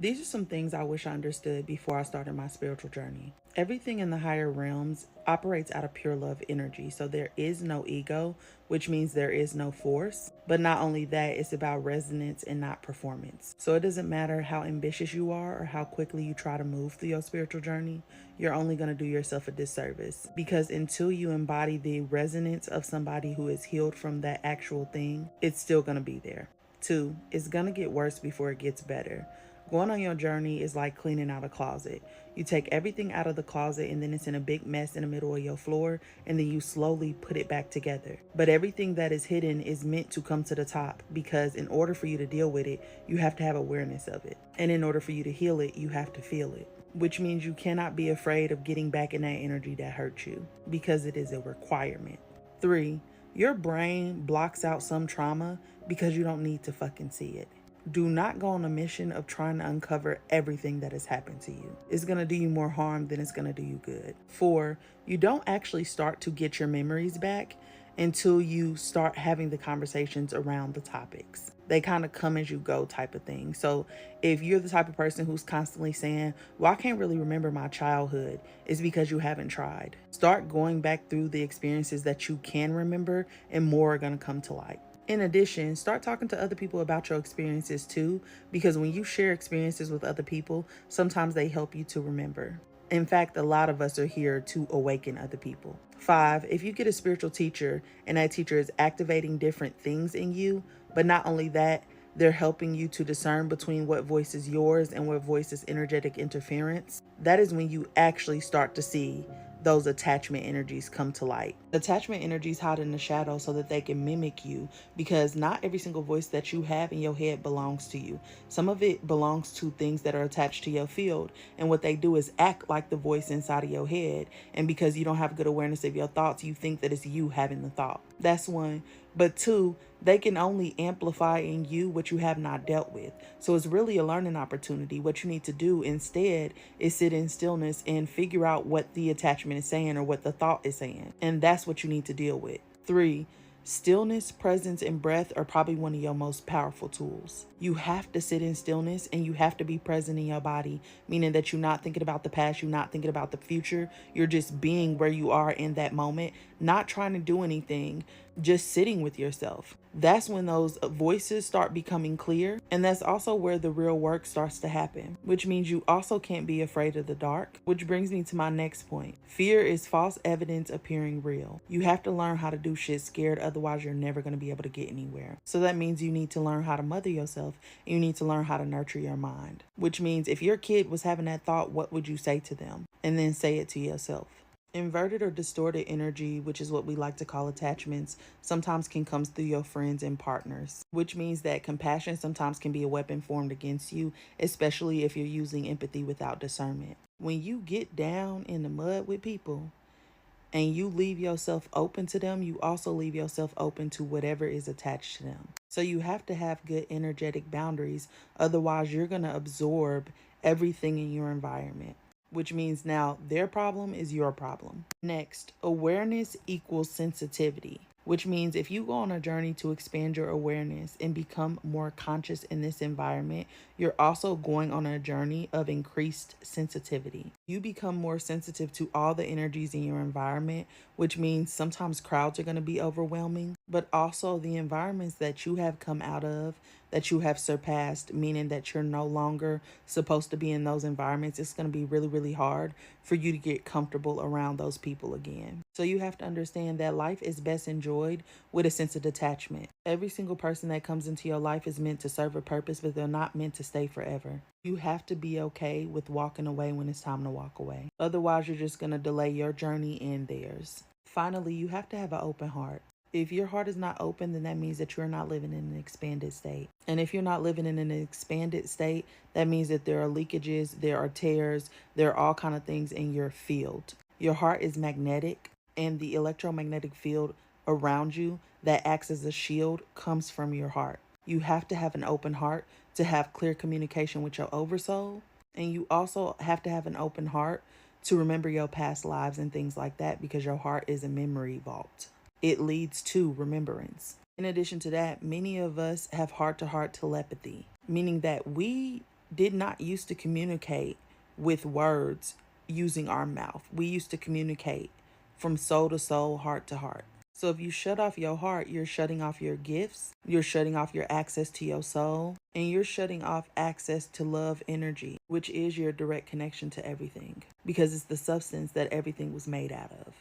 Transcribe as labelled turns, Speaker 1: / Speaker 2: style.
Speaker 1: These are some things I wish I understood before I started my spiritual journey. Everything in the higher realms operates out of pure love energy, so there is no ego, which means there is no force. But not only that, it's about resonance and not performance. So it doesn't matter how ambitious you are or how quickly you try to move through your spiritual journey, you're only going to do yourself a disservice. Because until you embody the resonance of somebody who is healed from that actual thing, it's still going to be there. Two, it's going to get worse before it gets better. Going on your journey is like cleaning out a closet. You take everything out of the closet and then it's in a big mess in the middle of your floor, and then you slowly put it back together. But everything that is hidden is meant to come to the top, because in order for you to deal with it, you have to have awareness of it. And in order for you to heal it, you have to feel it. Which means you cannot be afraid of getting back in that energy that hurt you, because it is a requirement. Three, your brain blocks out some trauma because you don't need to fucking see it. Do not go on a mission of trying to uncover everything that has happened to you. It's going to do you more harm than it's going to do you good. Four, you don't actually start to get your memories back until you start having the conversations around the topics. They kind of come as you go type of thing. So if you're the type of person who's constantly saying, well, I can't really remember my childhood, it's because you haven't tried. Start going back through the experiences that you can remember, and more are going to come to light. In addition, start talking to other people about your experiences too, because when you share experiences with other people, sometimes they help you to remember. In fact, a lot of us are here to awaken other people. Five, if you get a spiritual teacher and that teacher is activating different things in you, but not only that, they're helping you to discern between what voice is yours and what voice is energetic interference, that is when you actually start to see those attachment energies come to light. Attachment energies hide in the shadows so that they can mimic you, because not every single voice that you have in your head belongs to you. Some of it belongs to things that are attached to your field, and what they do is act like the voice inside of your head, and because you don't have good awareness of your thoughts, you think that it's you having the thought. That's one. But two, they can only amplify in you what you have not dealt with. So it's really a learning opportunity. What you need to do instead is sit in stillness and figure out what the attachment is saying or what the thought is saying. And that's what you need to deal with. Three, stillness, presence, and breath are probably one of your most powerful tools. You have to sit in stillness and you have to be present in your body, meaning that you're not thinking about the past, you're not thinking about the future. You're just being where you are in that moment, not trying to do anything, just sitting with yourself. That's when those voices start becoming clear. And that's also where the real work starts to happen, which means you also can't be afraid of the dark, which brings me to my next point. Fear is false evidence appearing real. You have to learn how to do shit scared, otherwise you're never going to be able to get anywhere. So that means you need to learn how to mother yourself, and you need to learn how to nurture your mind, which means if your kid was having that thought, what would you say to them? And then say it to yourself. Inverted or distorted energy, which is what we like to call attachments, sometimes can come through your friends and partners, which means that compassion sometimes can be a weapon formed against you, especially if you're using empathy without discernment. When you get down in the mud with people and you leave yourself open to them, you also leave yourself open to whatever is attached to them. So you have to have good energetic boundaries, otherwise you're going to absorb everything in your environment, which means now their problem is your problem. Next, awareness equals sensitivity, which means if you go on a journey to expand your awareness and become more conscious in this environment, you're also going on a journey of increased sensitivity. You become more sensitive to all the energies in your environment, which means sometimes crowds are going to be overwhelming, but also the environments that you have come out of, that you have surpassed, meaning that you're no longer supposed to be in those environments. It's going to be really, really hard for you to get comfortable around those people again. So you have to understand that life is best enjoyed with a sense of detachment. Every single person that comes into your life is meant to serve a purpose, but they're not meant to stay forever. You have to be okay with walking away when it's time to walk away. Otherwise, you're just going to delay your journey and theirs. Finally, you have to have an open heart. If your heart is not open, then that means that you're not living in an expanded state. And if you're not living in an expanded state, that means that there are leakages, there are tears, there are all kind of things in your field. Your heart is magnetic, and the electromagnetic field around you that acts as a shield comes from your heart. You have to have an open heart to have clear communication with your oversoul. And you also have to have an open heart to remember your past lives and things like that, because your heart is a memory vault. It leads to remembrance. In addition to that, many of us have heart-to-heart telepathy, meaning that we did not used to communicate with words using our mouth. We used to communicate from soul to soul, heart to heart. So if you shut off your heart, you're shutting off your gifts, you're shutting off your access to your soul, and you're shutting off access to love energy, which is your direct connection to everything, because it's the substance that everything was made out of.